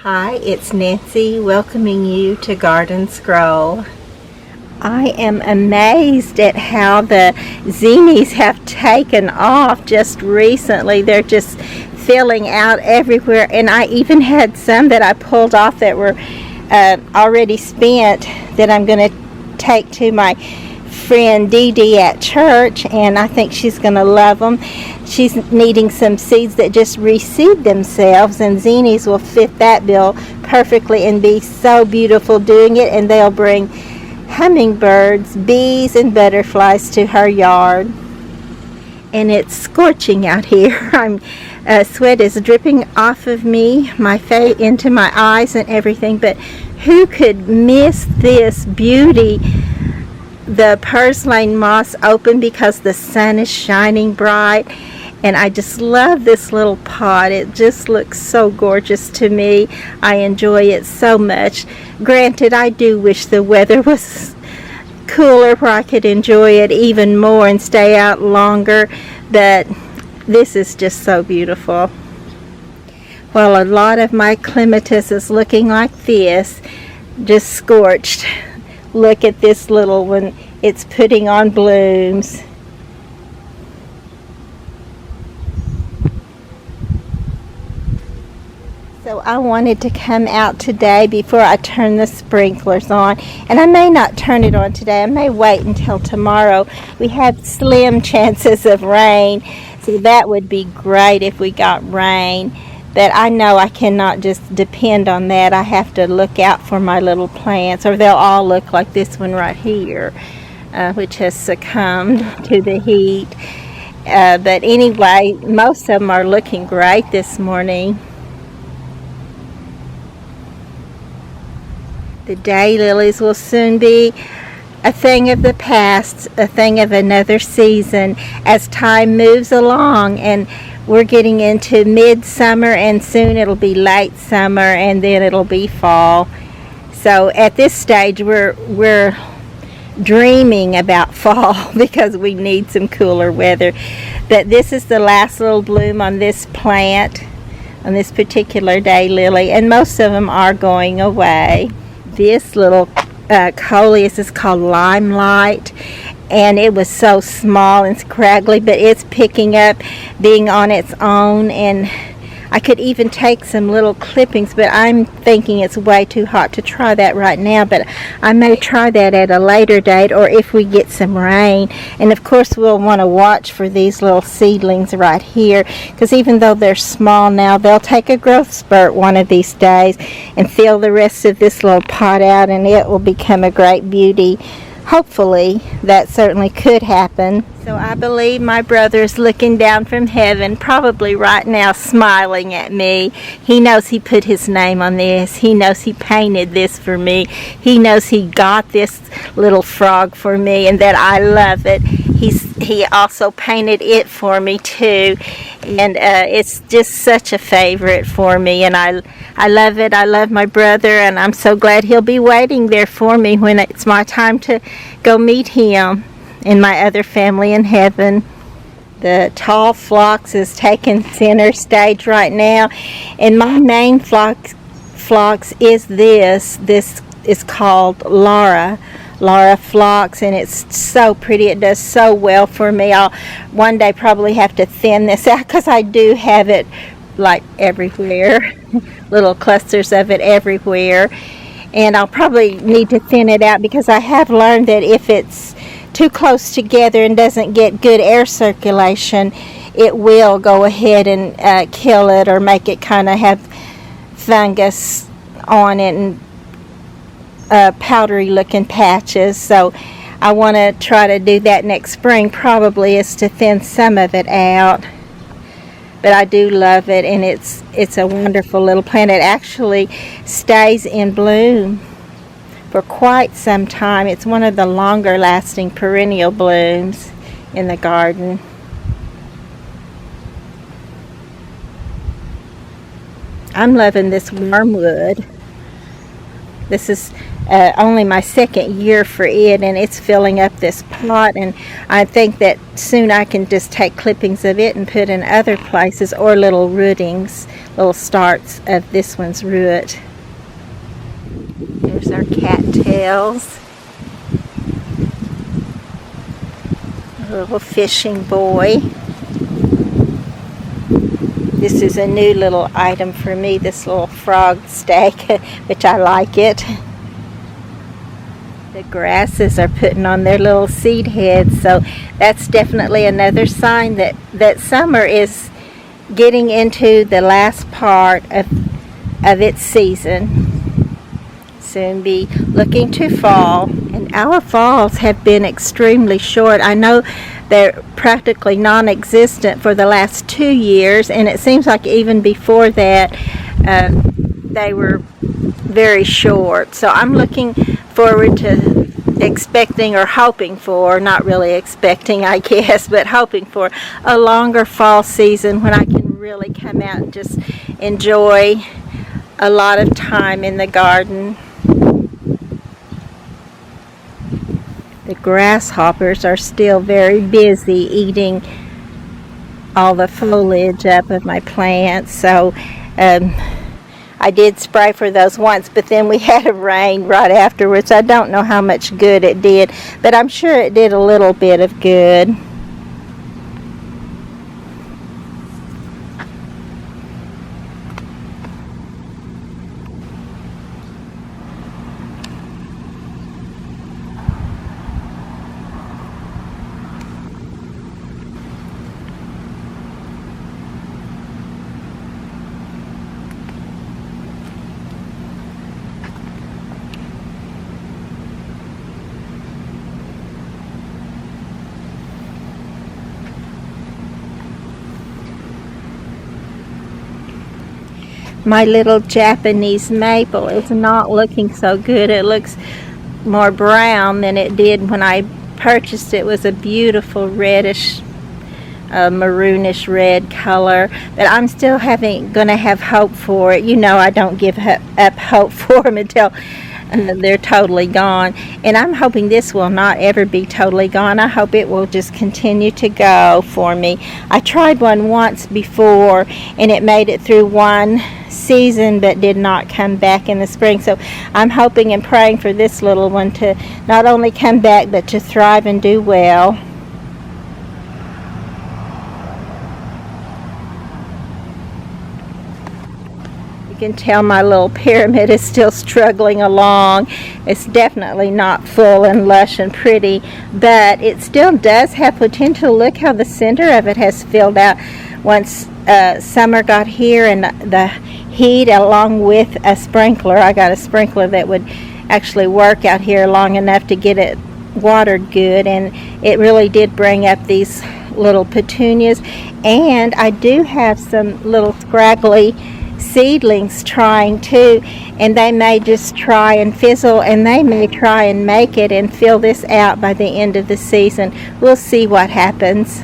Hi, it's Nancy welcoming you to Garden Scroll. I am amazed at how the zinnias have taken off just recently. They're just filling out everywhere, and I even had some that I pulled off that were already spent that I'm going to take to my friend Dee Dee at church, and I think she's going to love them. She's needing some seeds that just reseed themselves, and zinnias will fit that bill perfectly and be so beautiful doing it, and they'll bring hummingbirds, bees, and butterflies to her yard. And it's scorching out here. Sweat is dripping off of me, my face, into my eyes and everything, but who could miss this beauty? The purslane moss open because the sun is shining bright, and I just love this little pot. It just looks so gorgeous to me. I enjoy it so much. Granted, I do wish the weather was cooler where I could enjoy it even more and stay out longer, but this is just so beautiful. While a lot of my clematis is looking like this, just scorched, look at this little one. It's putting on blooms. So I wanted to come out today before I turn the sprinklers on. And I may not turn it on today. I may wait until tomorrow. We have slim chances of rain. So that would be great if we got rain. But I know I cannot just depend on that. I have to look out for my little plants, or they'll all look like this one right here, which has succumbed to the heat. But anyway, most of them are looking great this morning. The daylilies will soon be a thing of the past, a thing of another season as time moves along, and we're getting into midsummer, and soon it'll be late summer, and then it'll be fall. So at this stage we're dreaming about fall because we need some cooler weather. But this is the last little bloom on this plant, on this particular daylily, and most of them are going away. This little coleus is called Limelight, and it was so small and scraggly, but it's picking up, being on its own, and I could even take some little clippings, but I'm thinking it's way too hot to try that right now, but I may try that at a later date, or if we get some rain. And of course we'll want to watch for these little seedlings right here, because even though they're small now, they'll take a growth spurt one of these days and fill the rest of this little pot out, and it will become a great beauty. Hopefully, that certainly could happen. So I believe my brother's looking down from heaven, probably right now smiling at me. He knows he put his name on this. He knows he painted this for me. He knows he got this little frog for me and that I love it. He also painted it for me too, and it's just such a favorite for me, and I love it. I love my brother, and I'm so glad he'll be waiting there for me when it's my time to go meet him and my other family in heaven. The tall phlox is taking center stage right now, and my main phlox is this is called Laura phlox, and it's so pretty. It does so well for me. I'll one day probably have to thin this out because I do have it like everywhere, little clusters of it everywhere, and I'll probably need to thin it out because I have learned that if it's too close together and doesn't get good air circulation, it will go ahead and kill it or make it kind of have fungus on it and powdery looking patches. So I want to try to do that next spring, probably, is to thin some of it out. But I do love it, and it's a wonderful little plant. It actually stays in bloom for quite some time. It's one of the longer lasting perennial blooms in the garden. I'm loving this wormwood. This is only my second year for it, and it's filling up this pot, and I think that soon I can just take clippings of it and put in other places, or little rootings, little starts of this one's root. Here's our cattails. A little fishing boy. This is a new little item for me, this little frog steak, which I like it. The grasses are putting on their little seed heads, so that's definitely another sign that summer is getting into the last part of its season. Soon be looking to fall, and our falls have been extremely short. I know they're practically non-existent for the last 2 years, and it seems like even before that they were very short. So I'm looking forward to expecting, or hoping for, not really expecting I guess, but hoping for a longer fall season when I can really come out and just enjoy a lot of time in the garden. The grasshoppers are still very busy eating all the foliage up of my plants, so I did spray for those once, but then we had a rain right afterwards. I don't know how much good it did, but I'm sure it did a little bit of good. My little Japanese maple is not looking so good. It looks more brown than it did when I purchased it. It was a beautiful reddish, maroonish red color, but I'm still gonna have hope for it. You know, I don't give up hope for them until they're totally gone, and I'm hoping this will not ever be totally gone. I hope it will just continue to go for me. I tried one once before, and it made it through one season but did not come back in the spring, so I'm hoping and praying for this little one to not only come back but to thrive and do well. You can tell my little pyramid is still struggling along. It's definitely not full and lush and pretty, but it still does have potential. Look how the center of it has filled out once summer got here, and the heat, along with a sprinkler. I got a sprinkler that would actually work out here long enough to get it watered good, and it really did bring up these little petunias. And I do have some little scraggly seedlings trying too, and they may just try and fizzle, and they may try and make it and fill this out by the end of the season. We'll see what happens.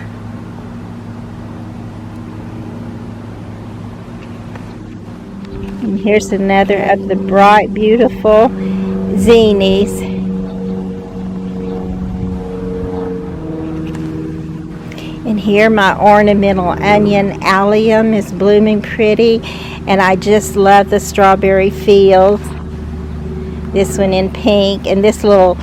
And here's another of the bright, beautiful zinnias. And here my ornamental onion allium is blooming pretty, and I just love the strawberry fields. This one in pink, and this little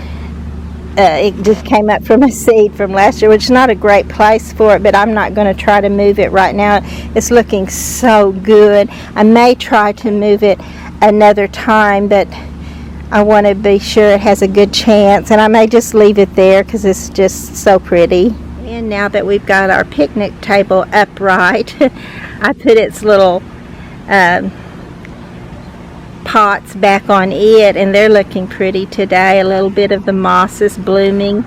it just came up from a seed from last year, which is not a great place for it, but I'm not going to try to move it right now. It's looking so good. I may try to move it another time, but I want to be sure it has a good chance, and I may just leave it there because it's just so pretty. And now that we've got our picnic table upright, I put its little pots back on it, and they're looking pretty today. A little bit of the moss is blooming,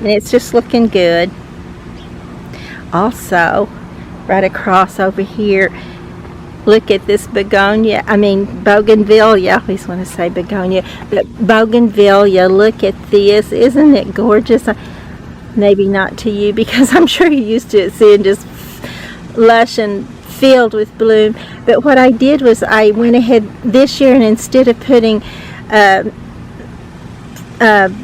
and it's just looking good. Also, right across over here, look at this bougainvillea. I always want to say begonia, but bougainvillea. Look at this. Isn't it gorgeous? Maybe not to you, because I'm sure you're used to it seeing just lush and filled with bloom. But what I did was I went ahead this year, and instead of putting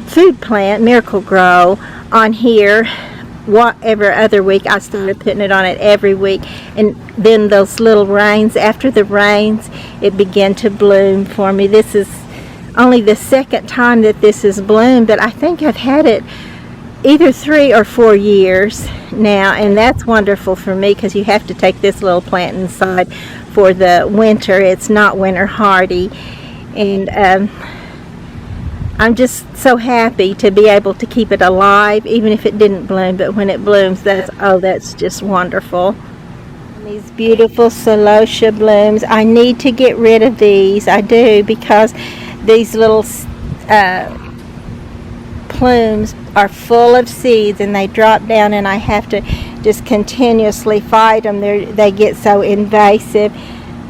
food plant, Miracle Grow, on here whatever other week. I started putting it on it every week, and then those little rains, after the rains, it began to bloom for me. This is only the second time that this has bloomed, but I think I've had it either 3 or 4 years now, and that's wonderful for me because you have to take this little plant inside for the winter. It's not winter hardy, and I'm just so happy to be able to keep it alive, even if it didn't bloom. But when it blooms, that's just wonderful. And these beautiful celosia blooms, I need to get rid of these. I do, because these little plumes are full of seeds, and they drop down, and I have to just continuously fight them. They get so invasive.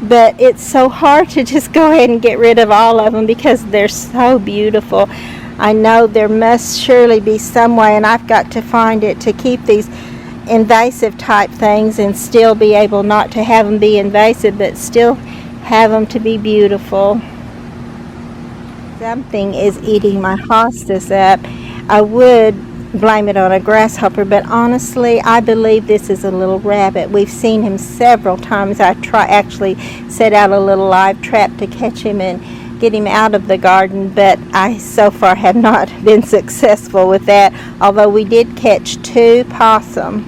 But it's so hard to just go ahead and get rid of all of them because they're so beautiful. I know there must surely be some way, and I've got to find it, to keep these invasive type things and still be able not to have them be invasive, but still have them to be beautiful. Something is eating my hostas up. I would blame it on a grasshopper, but honestly, I believe this is a little rabbit. We've seen him several times. I actually set out a little live trap to catch him and get him out of the garden, but I so far have not been successful with that, although we did catch 2 possum.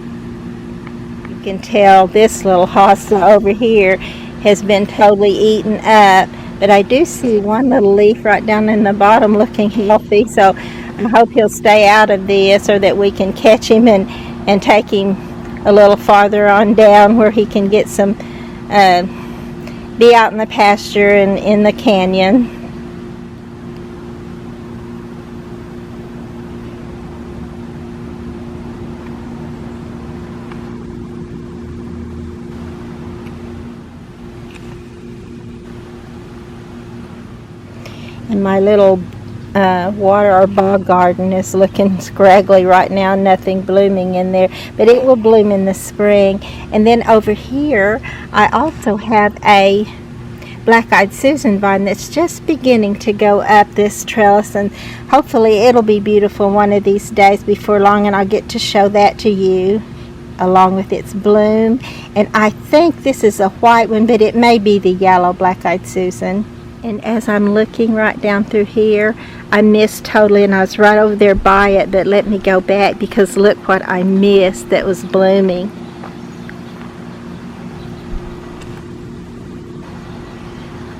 You can tell this little hosta over here has been totally eaten up, but I do see one little leaf right down in the bottom looking healthy, so I hope he'll stay out of this, so that we can catch him and take him a little farther on down where he can get some, be out in the pasture and in the canyon. And my little water or bog garden is looking scraggly right now, nothing blooming in there, but it will bloom in the spring. And then over here I also have a black-eyed Susan vine that's just beginning to go up this trellis, and hopefully it'll be beautiful one of these days before long, and I'll get to show that to you along with its bloom. And I think this is a white one, but it may be the yellow black-eyed Susan. And as I'm looking right down through here, I missed totally, and I was right over there by it, but let me go back because look what I missed that was blooming.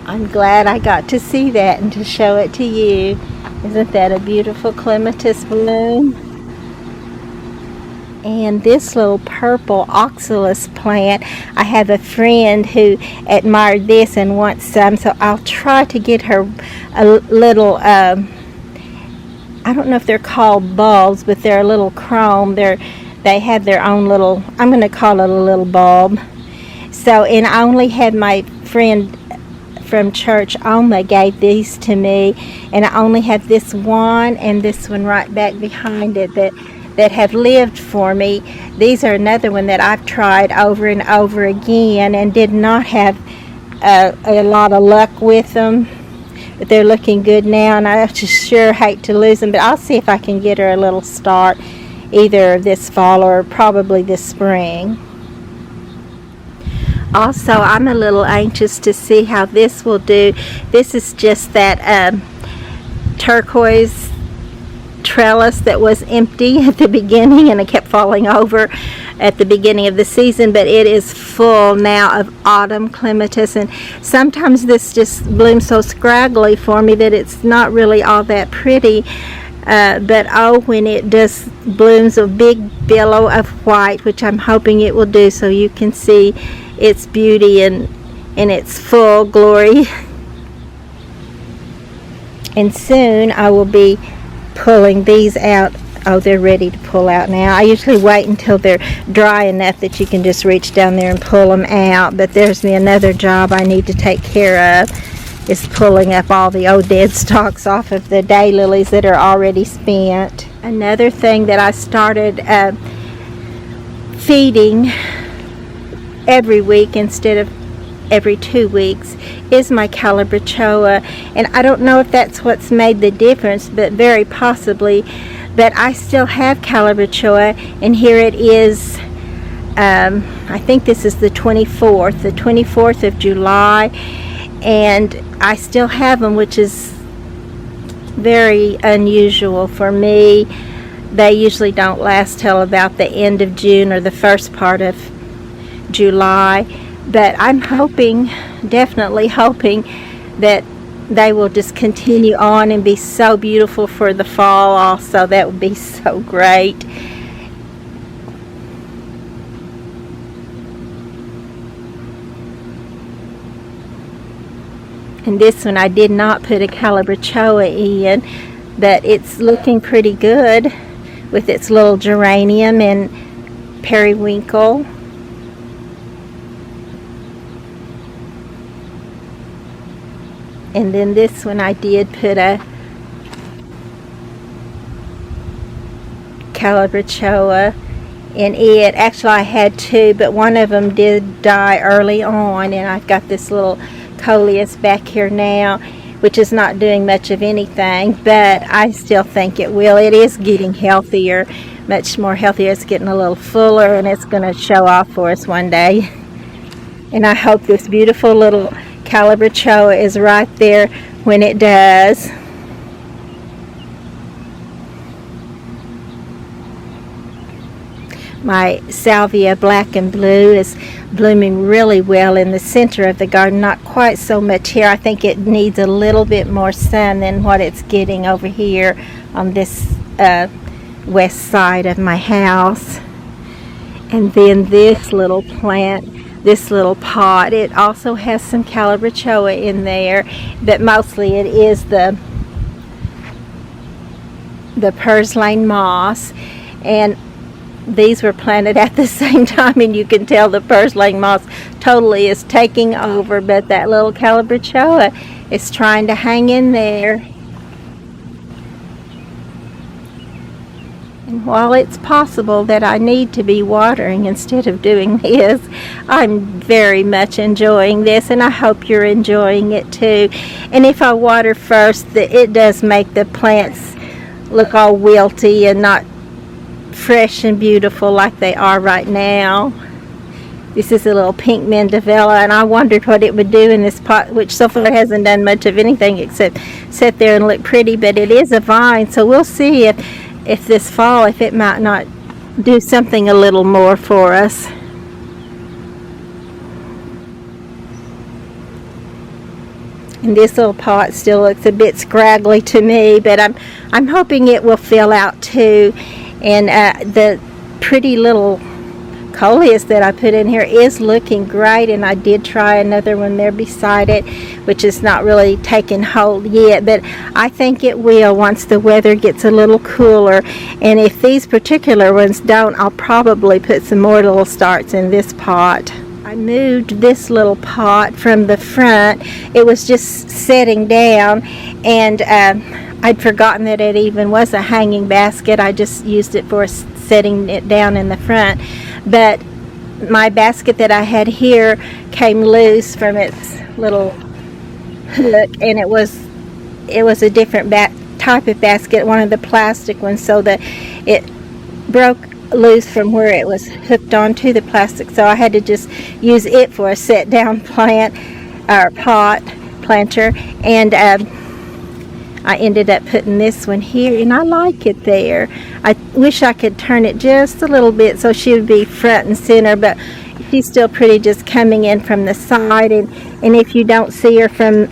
I'm glad I got to see that and to show it to you. Isn't that a beautiful clematis bloom? And this little purple oxalis plant, I have a friend who admired this and wants some, so I'll try to get her a little, I don't know if they're called bulbs, but they're a little chrome. They have their own little, I'm going to call it a little bulb. So, and I only had my friend from church Alma gave these to me, and I only have this one and this one right back behind it that have lived for me. These are another one that I've tried over and over again and did not have a lot of luck with them, but they're looking good now, and I just sure hate to lose them, but I'll see if I can get her a little start either this fall or probably this spring. Also, I'm a little anxious to see how this will do. This is just that turquoise trellis that was empty at the beginning, and it kept falling over at the beginning of the season, but it is full now of autumn clematis, and sometimes this just blooms so scraggly for me that it's not really all that pretty, but oh, when it just blooms a big billow of white, which I'm hoping it will do, so you can see its beauty and in its full glory. And soon I will be pulling these out. Oh, they're ready to pull out now. I usually wait until they're dry enough that you can just reach down there and pull them out, but there's me another job I need to take care of, is pulling up all the old dead stalks off of the daylilies that are already spent. Another thing that I started feeding every week instead of every 2 weeks is my Calabrachoa, and I don't know if that's what's made the difference, but very possibly. But I still have Calabrachoa, and here it is. I think this is the 24th of July, and I still have them, which is very unusual for me. They usually don't last till about the end of June or the first part of July, but I'm hoping, definitely hoping, that they will just continue on and be so beautiful for the fall also. That would be so great. And this one I did not put a Calabrachoa in, but it's looking pretty good with its little geranium and periwinkle. And then this one I did put a Calabrachoa in it. Actually, I had two, but one of them did die early on, and I've got this little coleus back here now, which is not doing much of anything, but I still think it will. It is getting healthier, much more healthier. It's getting a little fuller, and it's going to show off for us one day. And I hope this beautiful little Calabrachoa is right there when it does. My salvia black and blue is blooming really well in the center of the garden, not quite so much here. I think it needs a little bit more sun than what it's getting over here on this west side of my house. And then this little plant, this little pot, it also has some Calabrachoa in there, but mostly it is the purslane moss. And these were planted at the same time, and you can tell the purslane moss totally is taking over, but that little Calabrachoa is trying to hang in there. And while it's possible that I need to be watering instead of doing this, I'm very much enjoying this, and I hope you're enjoying it too. And if I water first, it does make the plants look all wilty and not fresh and beautiful like they are right now. This is a little pink mandevilla, and I wondered what it would do in this pot, which so far hasn't done much of anything except sit there and look pretty, but it is a vine, so we'll see if this fall, if it might not do something a little more for us. And this little pot still looks a bit scraggly to me, but I'm hoping it will fill out too. And the pretty little coleus that I put in here is looking great, and I did try another one there beside it, which is not really taking hold yet, but I think it will once the weather gets a little cooler. And if these particular ones don't, I'll probably put some more little starts in this pot. I moved this little pot from the front. It was just setting down, and I'd forgotten that it even was a hanging basket. I just used it for setting it down in the front. But my basket that I had here came loose from its little hook, and it was a different type of basket, one of the plastic ones, so that it broke loose from where it was hooked onto the plastic. So I had to just use it for a set down plant or pot planter, and I ended up putting this one here, and I like it there. I wish I could turn it just a little bit so she would be front and center, but she's still pretty just coming in from the side, and if you don't see her from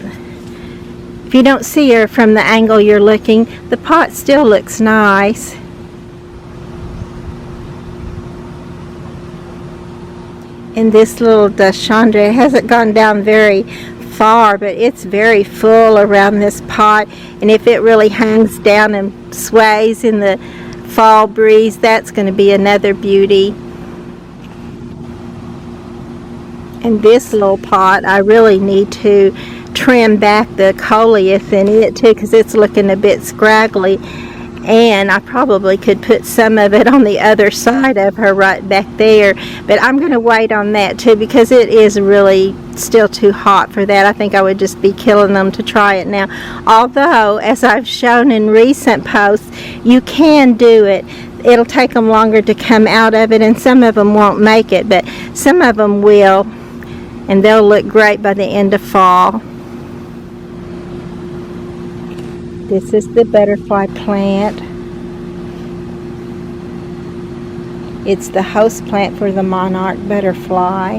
the angle you're looking, the pot still looks nice. And this little Daishandra hasn't gone down very far, but it's very full around this pot, and if it really hangs down and sways in the fall breeze, that's going to be another beauty. And this little pot, I really need to trim back the coleus in it too, because it's looking a bit scraggly, and I probably could put some of it on the other side of her right back there, but I'm going to wait on that too because it is really still too hot for that. I think I would just be killing them to try it now, although as I've shown in recent posts, you can do it. It'll take them longer to come out of it, and some of them won't make it, but some of them will, and they'll look great by the end of fall. This is the butterfly plant. It's the host plant for the monarch butterfly.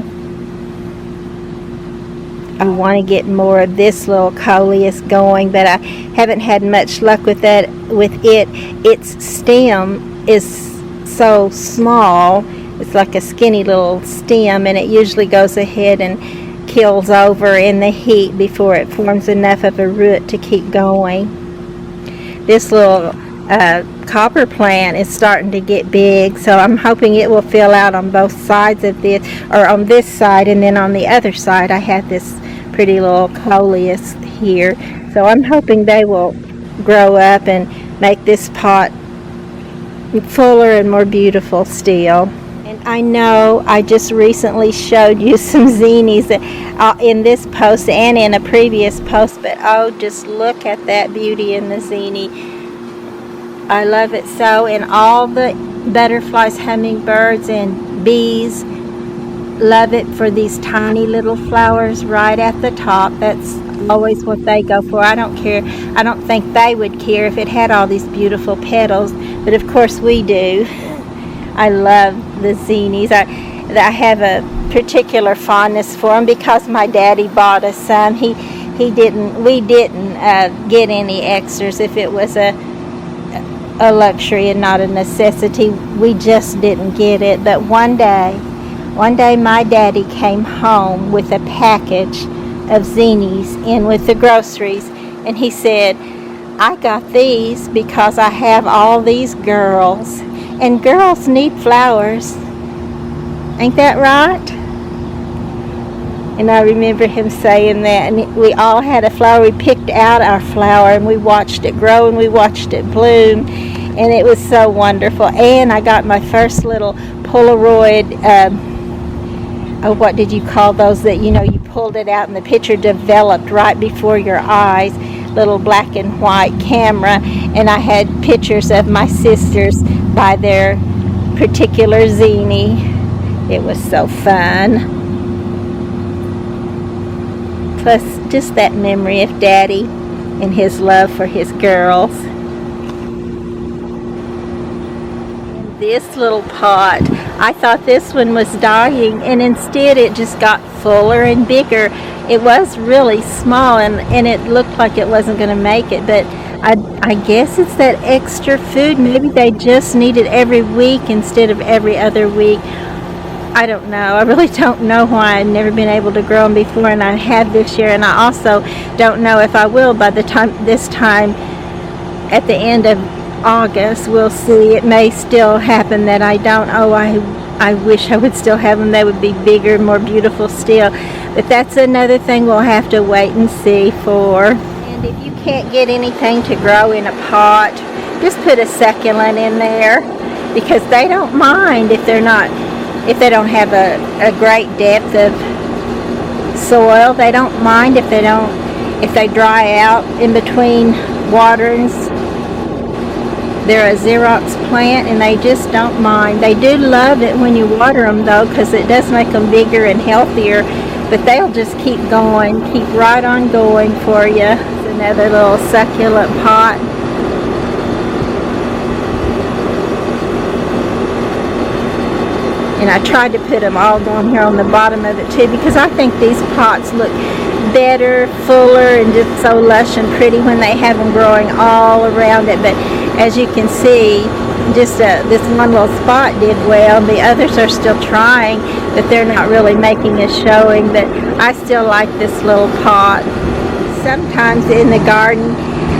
I want to get more of this little coleus going, but I haven't had much luck with that. With it, its stem is so small. It's like a skinny little stem, and it usually goes ahead and kills over in the heat before it forms enough of a root to keep going. This little copper plant is starting to get big, so I'm hoping it will fill out on both sides of this, or on this side, and then on the other side I have this pretty little coleus here, so I'm hoping they will grow up and make this pot fuller and more beautiful still. And I know I just recently showed you some zinnies in this post and in a previous post, but oh, just look at that beauty in the zinnia. I love it so, and all the butterflies, hummingbirds, and bees love it for these tiny little flowers right at the top. That's always what they go for. I don't care. I don't think they would care if it had all these beautiful petals, but of course we do. I love the zinnias. I have a particular fondness for them because my daddy bought us some. We didn't get any extras. If it was a luxury and not a necessity, we just didn't get it. But one day my daddy came home with a package of zinnias in with the groceries, and he said, I got these because I have all these girls, and girls need flowers. Ain't that right? And I remember him saying that, and we all had a flower. We picked out our flower, and we watched it grow, and we watched it bloom, and it was so wonderful. And I got my first little Polaroid, what did you call those that, you pulled it out and the picture developed right before your eyes, little black and white camera, and I had pictures of my sisters by their particular zinnia. It was so fun. Plus just that memory of Daddy and his love for his girls. This little pot, I thought this one was dying, and instead it just got fuller and bigger. It was really small, and it looked like it wasn't going to make it, but I guess it's that extra food. Maybe they just need it every week instead of every other week. I don't know. I really don't know why I've never been able to grow them before, and I have this year, and I also don't know if I will by the time at the end of August. We'll see. It may still happen that I don't. I wish I would still have them. They would be bigger, more beautiful still, but that's another thing we'll have to wait and see for. And if you can't get anything to grow in a pot, just put a succulent in there, because they don't mind if they don't have a great depth of soil. They don't mind if they dry out in between waterings. They're a Xerox plant, and they just don't mind. They do love it when you water them, though, because it does make them bigger and healthier, but they'll just keep going, keep right on going for you. It's another little succulent pot. And I tried to put them all down here on the bottom of it too, because I think these pots look better, fuller, and just so lush and pretty when they have them growing all around it. But as you can see, just this one little spot did well. The others are still trying, but they're not really making a showing. But I still like this little pot. Sometimes in the garden,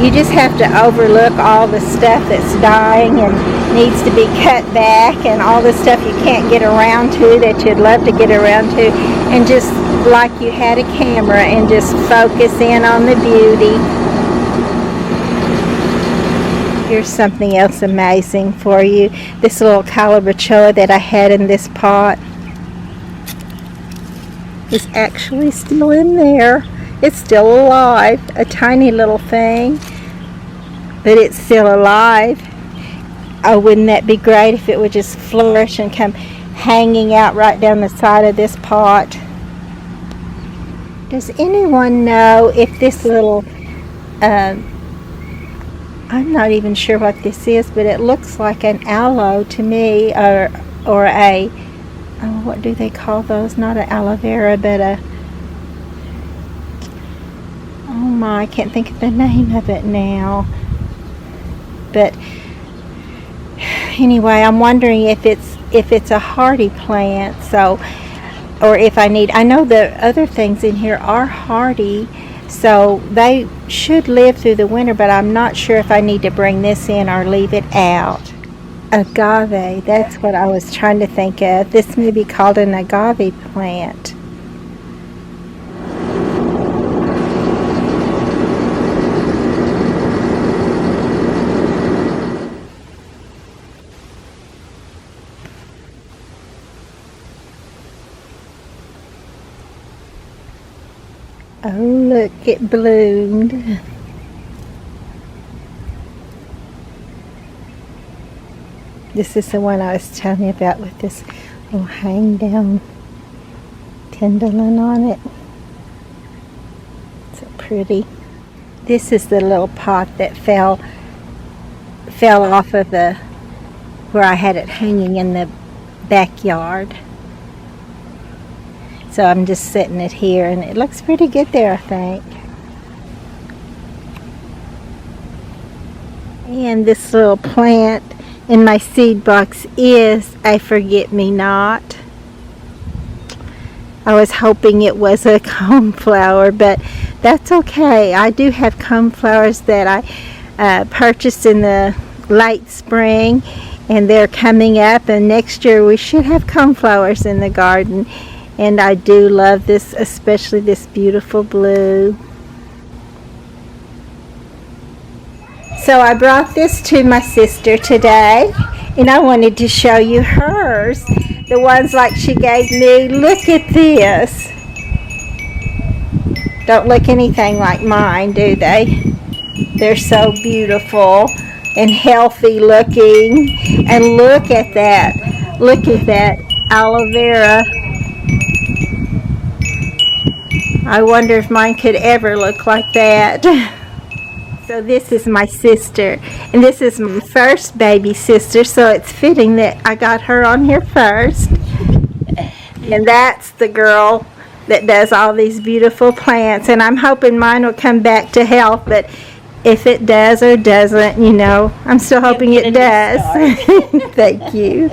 you just have to overlook all the stuff that's dying and needs to be cut back, and all the stuff you can't get around to that you'd love to get around to, and just like you had a camera and just focus in on the beauty. Here's something else amazing for you. This little calabachoa that I had in this pot is actually still in there. It's still alive. A tiny little thing, but it's still alive. Oh, wouldn't that be great if it would just flourish and come hanging out right down the side of this pot? Does anyone know if this little, I'm not even sure what this is, but it looks like an aloe to me, or a, oh, what do they call those? Not an aloe vera, but a, oh my, I can't think of the name of it now. But anyway, I'm wondering if it's a hardy plant, so, or if I know the other things in here are hardy, so they should live through the winter, but I'm not sure if I need to bring this in or leave it out. Agave, that's what I was trying to think of. This may be called an agave plant. Oh, look, it bloomed. This is the one I was telling you about with this little hang down tenderloin on it. So pretty. This is the little pot that fell off of where I had it hanging in the backyard. So I'm just setting it here, and it looks pretty good there, I think. And this little plant in my seed box is a forget-me-not. I was hoping it was a coneflower, but that's okay. I do have coneflowers that I purchased in the late spring, and they're coming up, and next year we should have coneflowers in the garden. And I do love this, especially this beautiful blue. So I brought this to my sister today, and I wanted to show you hers. The ones like she gave me. Look at this. Don't look anything like mine, do they? They're so beautiful and healthy looking. And look at that. Look at that aloe vera. I wonder if mine could ever look like that. So this is my sister, and this is my first baby sister, so it's fitting that I got her on here first. And that's the girl that does all these beautiful plants, and I'm hoping mine will come back to health, but if it does or doesn't, I'm still hoping it does. Thank you.